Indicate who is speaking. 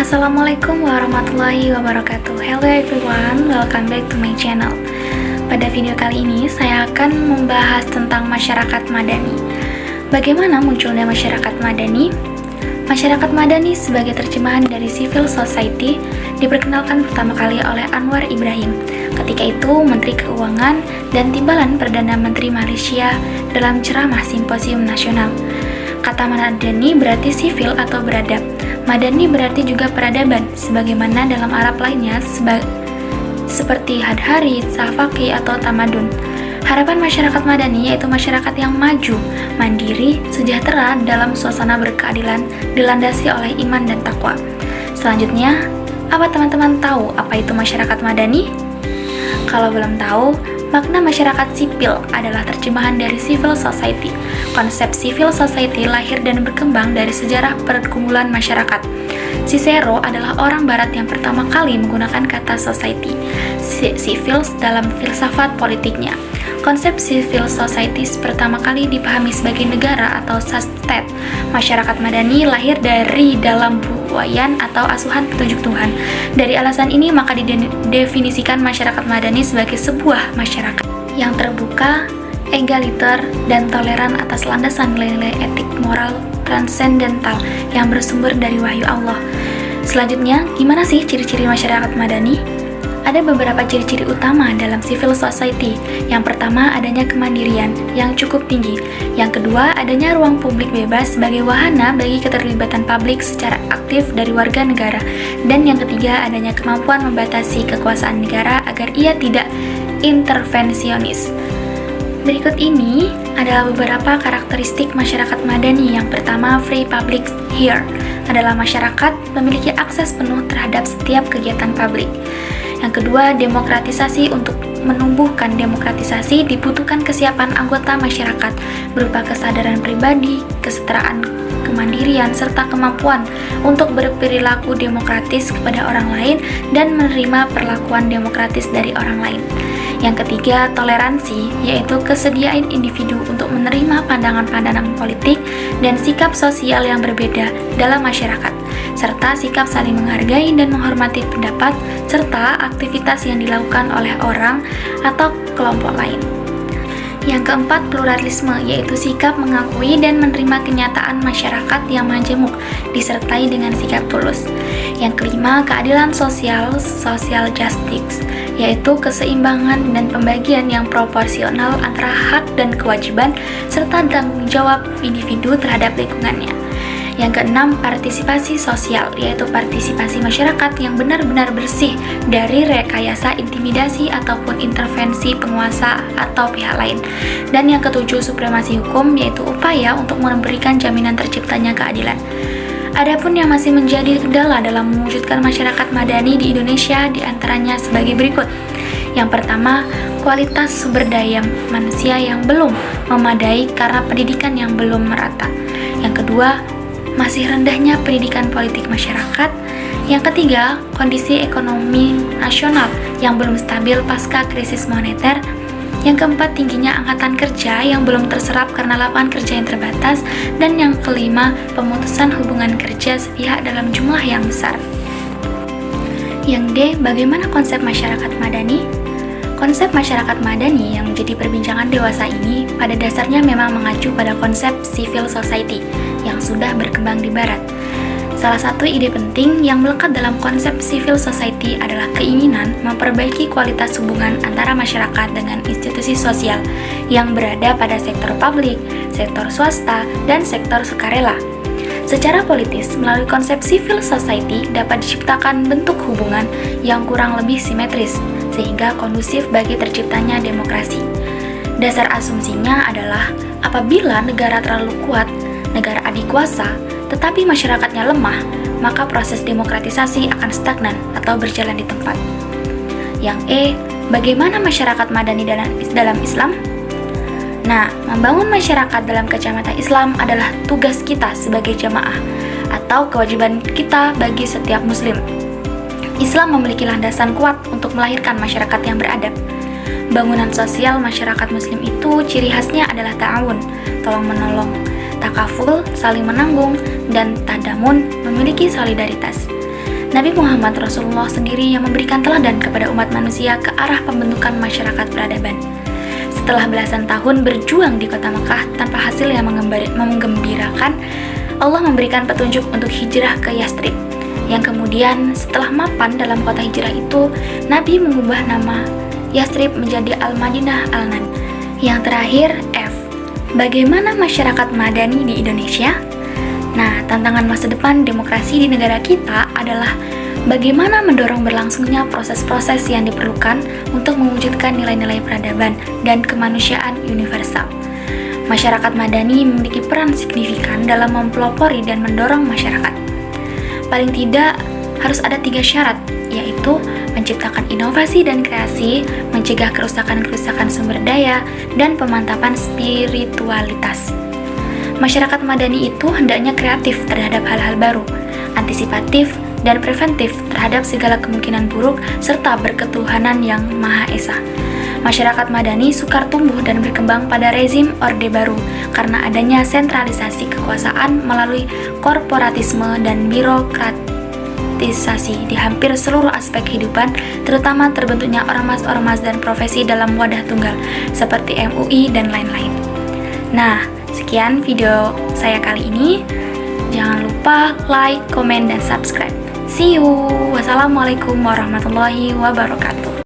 Speaker 1: Assalamualaikum warahmatullahi wabarakatuh. Hello everyone, welcome back to my channel. Pada video kali ini saya akan membahas tentang masyarakat madani. Bagaimana munculnya masyarakat madani? Masyarakat madani sebagai terjemahan dari civil society diperkenalkan pertama kali oleh Anwar Ibrahim. Ketika itu Menteri Keuangan dan Timbalan Perdana Menteri Malaysia dalam ceramah Simposium Nasional. Kata madani berarti sivil atau beradab. Madani berarti juga peradaban, sebagaimana dalam Arab lainnya seperti hadharit, safaki, atau tamadun. Harapan masyarakat madani yaitu masyarakat yang maju, mandiri, sejahtera dalam suasana berkeadilan, dilandasi oleh iman dan takwa. Selanjutnya, apa teman-teman tahu apa itu masyarakat madani? Kalau belum tahu, makna masyarakat sipil adalah terjemahan dari civil society. Konsep civil society lahir dan berkembang dari sejarah pergumulan masyarakat. Cicero adalah orang barat yang pertama kali menggunakan kata society, civil dalam filsafat politiknya. Konsep civil societies pertama kali dipahami sebagai negara atau state. Masyarakat madani lahir dari dalam buayan atau asuhan petunjuk Tuhan. Dari alasan ini maka didefinisikan masyarakat madani sebagai sebuah masyarakat yang terbuka, egaliter, dan toleran atas landasan nilai-nilai etik moral transendental yang bersumber dari wahyu Allah. Selanjutnya, gimana sih ciri-ciri masyarakat madani? Ada beberapa ciri-ciri utama dalam civil society. Yang pertama, adanya kemandirian yang cukup tinggi. Yang kedua, adanya ruang publik bebas sebagai wahana bagi keterlibatan publik secara aktif dari warga negara. Dan yang ketiga, adanya kemampuan membatasi kekuasaan negara agar ia tidak intervensionis. Berikut ini adalah beberapa karakteristik masyarakat madani. Yang pertama, free public sphere adalah masyarakat memiliki akses penuh terhadap setiap kegiatan publik. Yang kedua, demokratisasi. Untuk menumbuhkan demokratisasi dibutuhkan kesiapan anggota masyarakat berupa kesadaran pribadi, kesetaraan, kemandirian, serta kemampuan untuk berperilaku demokratis kepada orang lain dan menerima perlakuan demokratis dari orang lain. Yang ketiga, toleransi, yaitu kesediaan individu untuk menerima pandangan-pandangan politik dan sikap sosial yang berbeda dalam masyarakat, serta sikap saling menghargai dan menghormati pendapat, serta aktivitas yang dilakukan oleh orang atau kelompok lain. Yang keempat, pluralisme, yaitu sikap mengakui dan menerima kenyataan masyarakat yang majemuk, disertai dengan sikap tulus. Yang kelima, keadilan sosial, social justice, yaitu keseimbangan dan pembagian yang proporsional antara hak dan kewajiban, serta tanggung jawab individu terhadap lingkungannya. Yang keenam, partisipasi sosial, yaitu partisipasi masyarakat yang benar-benar bersih dari rekayasa, intimidasi, ataupun intervensi penguasa atau pihak lain. Dan yang ketujuh, supremasi hukum, yaitu upaya untuk memberikan jaminan terciptanya keadilan. Adapun yang masih menjadi kendala dalam mewujudkan masyarakat madani di Indonesia diantaranya sebagai berikut. Yang pertama, kualitas sumber daya manusia yang belum memadai karena pendidikan yang belum merata. Yang kedua, masih rendahnya pendidikan politik masyarakat. Yang ketiga, kondisi ekonomi nasional yang belum stabil pasca krisis moneter. Yang keempat, tingginya angkatan kerja yang belum terserap karena lapangan kerja yang terbatas. Dan yang kelima, pemutusan hubungan kerja sepihak dalam jumlah yang besar. Yang D, bagaimana konsep masyarakat madani? Konsep masyarakat madani yang menjadi perbincangan dewasa ini pada dasarnya memang mengacu pada konsep civil society yang sudah berkembang di barat. Salah satu ide penting yang melekat dalam konsep civil society adalah keinginan memperbaiki kualitas hubungan antara masyarakat dengan institusi sosial yang berada pada sektor publik, sektor swasta, dan sektor sukarela. Secara politis, melalui konsep civil society dapat diciptakan bentuk hubungan yang kurang lebih simetris, sehingga kondusif bagi terciptanya demokrasi. Dasar asumsinya adalah apabila negara terlalu kuat, negara adikuasa, tetapi masyarakatnya lemah, maka proses demokratisasi akan stagnan atau berjalan di tempat. Yang E, bagaimana masyarakat madani dalam Islam? Nah, membangun masyarakat dalam kacamata Islam adalah tugas kita sebagai jamaah atau kewajiban kita bagi setiap muslim. Islam memiliki landasan kuat untuk melahirkan masyarakat yang beradab. Bangunan sosial masyarakat muslim itu ciri khasnya adalah ta'awun, tolong-menolong, takaful, saling menanggung, dan tadamun, memiliki solidaritas. Nabi Muhammad Rasulullah sendiri yang memberikan teladan kepada umat manusia ke arah pembentukan masyarakat peradaban. Setelah belasan tahun berjuang di kota Mekah tanpa hasil yang menggembirakan, Allah memberikan petunjuk untuk hijrah ke Yathrib, yang kemudian setelah mapan dalam kota hijrah itu, Nabi mengubah nama Yathrib menjadi Al-Madinah Al-Nan. Yang terakhir, F. Bagaimana masyarakat madani di Indonesia? Nah, tantangan masa depan demokrasi di negara kita adalah bagaimana mendorong berlangsungnya proses-proses yang diperlukan untuk mewujudkan nilai-nilai peradaban dan kemanusiaan universal. Masyarakat madani memiliki peran signifikan dalam mempelopori dan mendorong masyarakat. Paling tidak, harus ada 3 syarat, yaitu menciptakan inovasi dan kreasi, mencegah kerusakan-kerusakan sumber daya, dan pemantapan spiritualitas. Masyarakat madani itu hendaknya kreatif terhadap hal-hal baru, antisipatif, dan preventif terhadap segala kemungkinan buruk, serta berketuhanan yang Maha Esa. Masyarakat madani sukar tumbuh dan berkembang pada rezim Orde Baru karena adanya sentralisasi kekuasaan melalui korporatisme dan birokratisasi di hampir seluruh aspek kehidupan, terutama terbentuknya ormas-ormas dan profesi dalam wadah tunggal, seperti MUI dan lain-lain. Nah, sekian video saya kali ini. Jangan lupa like, komen, dan subscribe. See you. Wassalamualaikum warahmatullahi wabarakatuh.